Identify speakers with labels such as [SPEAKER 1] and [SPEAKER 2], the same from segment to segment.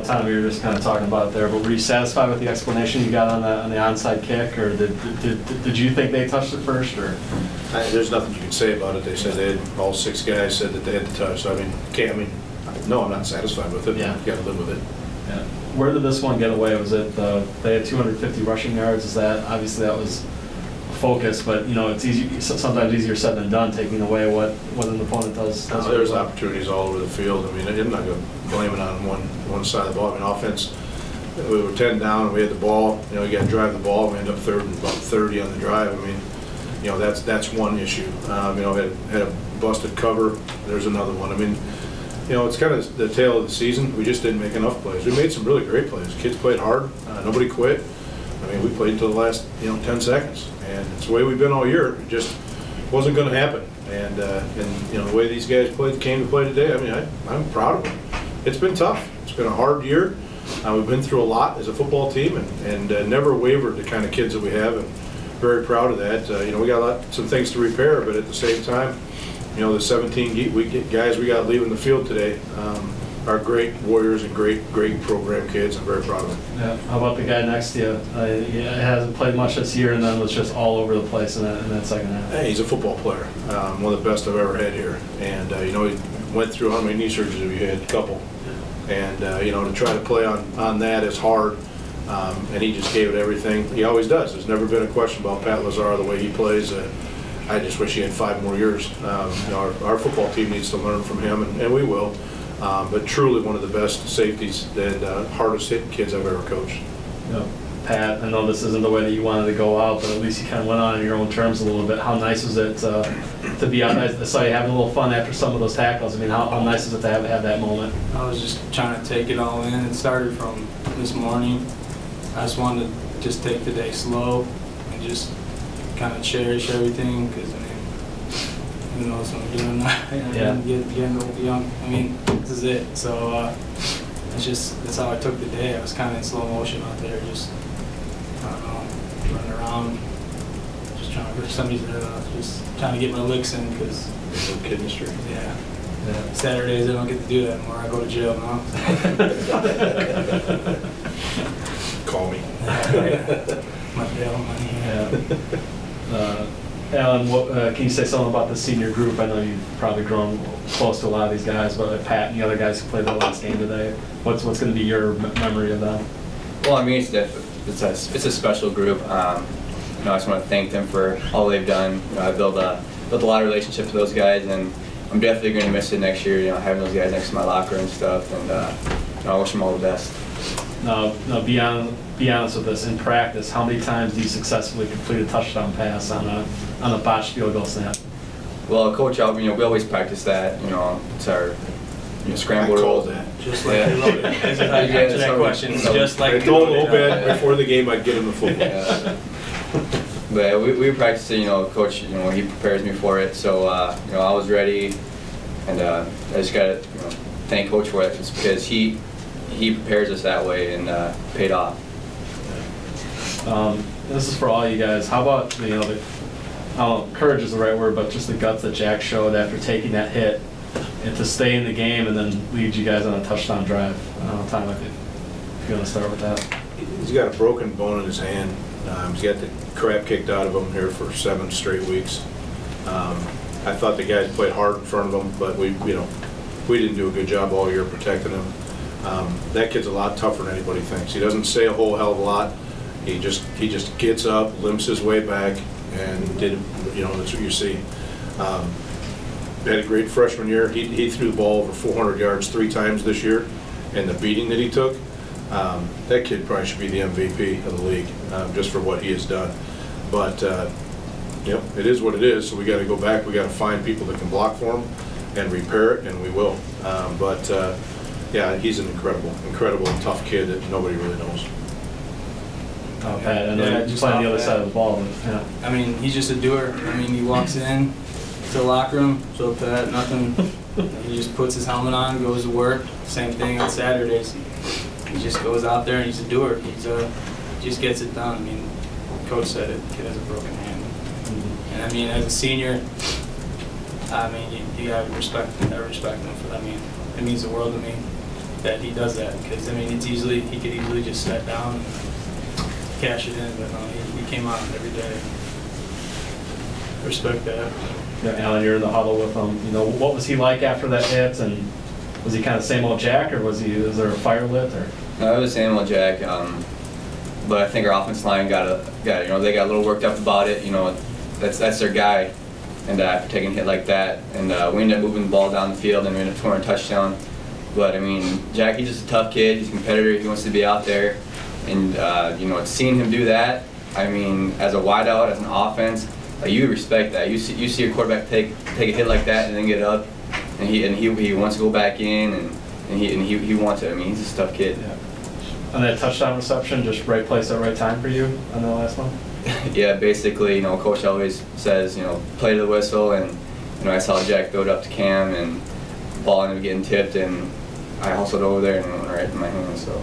[SPEAKER 1] Tom, you were just kind of talking about it there, but were you satisfied with the explanation you got on the onside kick, or did you think they touched it first, or?
[SPEAKER 2] There's nothing you can say about it. They said they had, all 6 guys said that they had the touch. So no, I'm not satisfied with it.
[SPEAKER 1] Yeah.
[SPEAKER 2] You've got to live with it.
[SPEAKER 1] Yeah. Where did this one get away? Was it they had 250 rushing yards? Is that obviously that was a focus, but it's easy, sometimes easier said than done, taking away what an opponent does.
[SPEAKER 2] There's opportunities all over the field. I mean, I'm not going to blame it on one side of the ball. I mean, offense, we were 10 down and we had the ball. You got to drive the ball. We ended up third and about 30 on the drive. I mean, that's one issue. Had a busted cover. There's another one. I mean, it's kind of the tale of the season. We just didn't make enough plays. We made some really great plays. Kids played hard. Nobody quit. I mean, we played until the last 10 seconds, and it's the way we've been all year. It just wasn't going to happen. And the way these guys came to play today. I mean, I'm proud of them. Some It's been tough. It's been a hard year. We've been through a lot as a football team, and never wavered the kind of kids that we have, and very proud of that. We got some things to repair, but at the same time, the 17 guys we got leaving the field today are great warriors and great program kids. I'm very proud of them.
[SPEAKER 1] Yeah. How about the guy next to you? He hasn't played much this year, and then was just all over the place in that second half.
[SPEAKER 2] Hey, he's a football player, one of the best I've ever had here, and he went through, how many knee surgeries have you had? A couple. And to try to play on that is hard, and he just gave it everything. He always does. There's never been a question about Pat Lazaara, the way he plays. I just wish he had 5 more years. Our football team needs to learn from him, and we will. But truly one of the best safeties and hardest hitting kids I've ever coached.
[SPEAKER 1] Yeah. Pat, I know this isn't the way that you wanted to go out, but at least you kind of went on your own terms a little bit. How nice was it to be out? I saw you having a little fun after some of those tackles. I mean, how nice is it to have that moment?
[SPEAKER 3] I was just trying to take it all in. It started from this morning. I just wanted to just take the day slow and just kind of cherish everything, because who knows what I'm doing now. Getting a little young. I mean, this is it. So that's how I took the day. I was kind of in slow motion out there, just I don't know, running around, just trying to rip somebody's head off, just trying to get my licks in, because
[SPEAKER 2] no kid in the street.
[SPEAKER 3] Yeah. Saturdays I don't get to do that anymore. I go to jail now.
[SPEAKER 2] Call me.
[SPEAKER 3] My bail money.
[SPEAKER 1] Yeah. Alan, can you say something about the senior group? I know you've probably grown close to a lot of these guys, but Pat and the other guys who played the last game today, what's going to be your memory of them?
[SPEAKER 4] Well, I mean, it's a special group. I just want to thank them for all they've done. I built a lot of relationships with those guys, and I'm definitely going to miss it next year. Having those guys next to my locker and stuff, and I wish them all the best.
[SPEAKER 1] Now, be honest with us. In practice, how many times do you successfully complete a touchdown pass on a botched field goal snap?
[SPEAKER 4] Well, Coach, we always practice that. It's our scramble rules.
[SPEAKER 3] Just like they wrote it. That's how you answer that question. It's just like
[SPEAKER 2] I told Obed before the game I'd get him the football.
[SPEAKER 4] Yeah. But we practice it. Coach, he prepares me for it. So I was ready, and I just got to thank Coach for it. It's because he prepares us that way, and paid off.
[SPEAKER 1] This is for all you guys. How about courage is the right word, but just the guts that Jack showed after taking that hit, and to stay in the game and then lead you guys on a touchdown drive. Tom, if you want to start with that.
[SPEAKER 2] He's got a broken bone in his hand. He's got the crap kicked out of him here for 7 straight weeks. I thought the guys played hard in front of him, but we didn't do a good job all year protecting him. That kid's a lot tougher than anybody thinks. He doesn't say a whole hell of a lot. He just gets up, limps his way back, and that's what you see. Had a great freshman year. He threw the ball over 400 yards 3 times this year, and the beating that he took, that kid probably should be the MVP of the league, just for what he has done. But it is what it is. So we got to go back. We got to find people that can block for him and repair it, and we will. Yeah, he's an incredible, tough kid that nobody really knows.
[SPEAKER 1] Pat, and then just on the other side of the ball. Yeah.
[SPEAKER 3] I mean, he's just a doer. I mean, he walks in to the locker room, so Pat, nothing. He just puts his helmet on, goes to work. Same thing on Saturdays. He just goes out there and he's a doer. He just gets it done. I mean, Coach said it. Kid has a broken hand, and I mean, as a senior, I mean, you gotta respect him for that. I mean, it means the world to me. that he does that, because I mean he could easily just step down and cash it in, but no, he came out every day. Respect that.
[SPEAKER 1] Yeah, Alan, you're in the huddle with him. You know, what was he like after that hit? And was he kind of same old Jack, or was there a fire lit? Or?
[SPEAKER 4] No, it was same old Jack. But I think our offensive line they got a little worked up about it. You know, that's their guy, and after taking a hit like that, and we ended up moving the ball down the field, and we ended up scoring a touchdown. But I mean, Jack, he's just a tough kid. He's a competitor. He wants to be out there, and you know, seeing him do that, I mean, as a wideout, as an offense, you respect that. You see a quarterback take a hit like that and then get up, and he wants to go back in, and he wants it. I mean, he's a tough kid.
[SPEAKER 1] Yeah. And that touchdown reception, just right place at right time for you on the last one?
[SPEAKER 4] Yeah, basically, you know, Coach always says, you know, play to the whistle, and you know, I saw Jack throw it up to Cam, and the ball ended up getting tipped, and I hustled over there and it went right in my hands. So.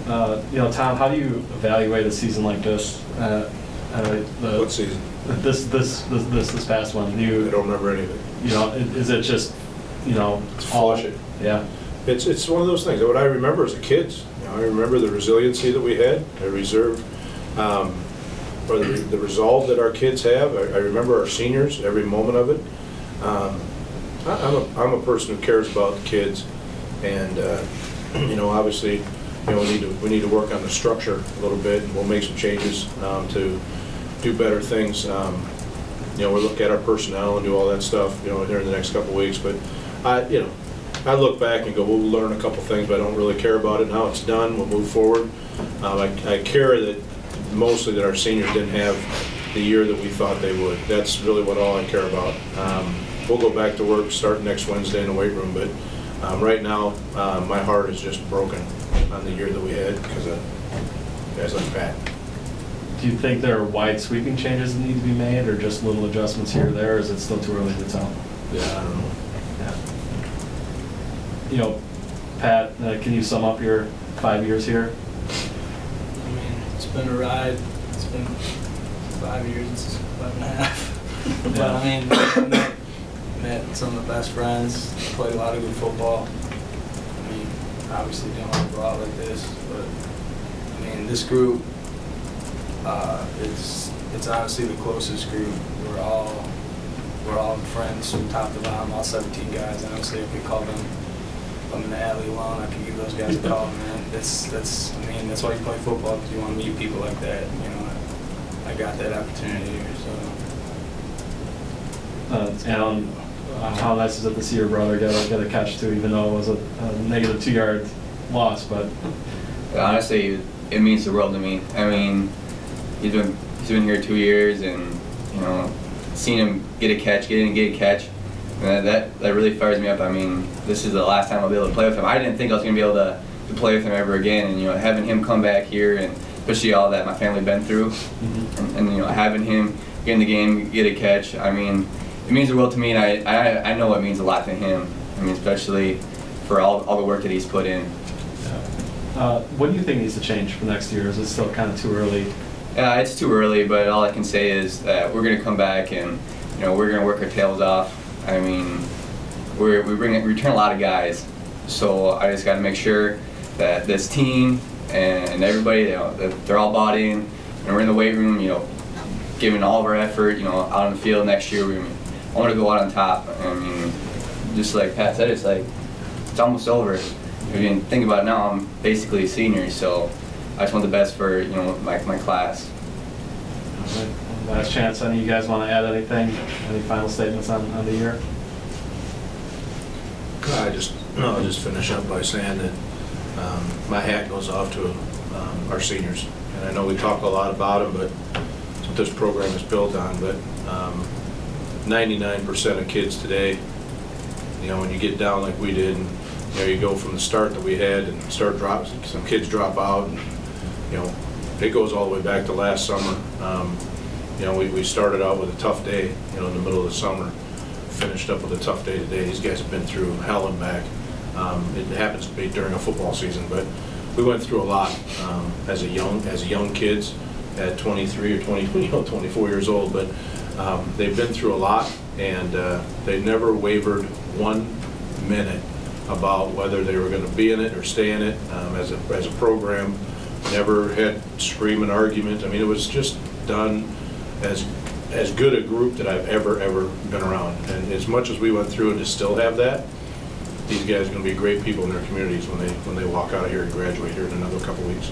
[SPEAKER 1] Yeah. You know, Tom, how do you evaluate a season like this?
[SPEAKER 2] What season?
[SPEAKER 1] This past one.
[SPEAKER 2] I don't remember anything.
[SPEAKER 1] You know, is it just, you know,
[SPEAKER 2] it's flushing?
[SPEAKER 1] Yeah.
[SPEAKER 2] It's one of those things. What I remember as a kid, you know, I remember the resiliency that we had. I reserve, or the resolve that our kids have. I remember our seniors, every moment of it. I'm a person who cares about the kids, and you know, obviously, you know, we need to work on the structure a little bit, and we'll make some changes to do better things. You know, we'll look at our personnel and do all that stuff, you know, during the next couple of weeks. But you know, I look back and go, we'll learn a couple things, but I don't really care about it. Now it's done. We'll move forward. I care that mostly that our seniors didn't have the year that we thought they would. That's really what all I care about. We'll go back to work, start next Wednesday in the weight room, but right now my heart is just broken on the year that we had because of guys like Pat.
[SPEAKER 1] Do you think there are wide sweeping changes that need to be made, or just little adjustments here or there, or is it still too early to tell?
[SPEAKER 2] Yeah, I don't know.
[SPEAKER 1] Yeah. You know, Pat, can you sum up your 5 years here?
[SPEAKER 3] I mean, it's been a ride. It's been 5 years. It's 5.5. But I mean, I met some of the best friends. Played a lot of good football. I mean, obviously didn't want to go out like this, but I mean, this group, it's honestly the closest group. We're all friends from top to bottom, all 17 guys. Honestly, if we call them, if I'm in the alley alone, I can give those guys a call, man. I mean, that's why you play football, because you want to meet people like that. You know, I got that opportunity here, so.
[SPEAKER 1] Alan, how nice is it to see your brother get a catch too, even though it was a negative 2-yard loss, but.
[SPEAKER 4] Honestly, it means the world to me. I mean, he's been here 2 years, and you know, seeing him get a catch, that really fires me up. I mean, this is the last time I'll be able to play with him. I didn't think I was going to be able to play with him ever again, and you know, having him come back here, and especially all that my family been through, and you know, having him get in the game, get a catch. I mean, it means the world to me, and I know it means a lot to him. I mean, especially for all the work that he's put in.
[SPEAKER 1] What do you think needs to change for next year? Is it still kind of too early?
[SPEAKER 4] Yeah, it's too early, but all I can say is that we're going to come back, and you know, we're going to work our tails off. I mean, we return a lot of guys, so I just got to make sure that this team and everybody, you know, that they're all bought in, and we're in the weight room, you know, giving all of our effort, you know, out on the field next year. I want to go out on top. I mean, just like Pat said, it's almost over. If you didn't think about it now, I'm basically a senior, so I just want the best for, you know, my class.
[SPEAKER 1] Right. Last chance. Any of you guys want to add anything? Any final statements on the year?
[SPEAKER 2] I'll just finish up by saying that my hat goes off to our seniors. And I know we talk a lot about them, but that's what this program is built on. But 99% of kids today, you know, when you get down like we did, and you know, you go from the start that we had and start dropping, some kids drop out, and you know, it goes all the way back to last summer. You know, we started out with a tough day, you know, in the middle of the summer, finished up with a tough day today. These guys have been through hell and back. It happens to be during a football season, but we went through a lot as young kids at 23 or 20, you know, 24 years old. But they've been through a lot, and they've never wavered 1 minute about whether they were going to be in it or stay in it as a program. Never had screaming arguments. I mean, it was just done as good a group that I've ever been around. And as much as we went through and to still have that, these guys are going to be great people in their communities when they walk out of here and graduate here in another couple weeks.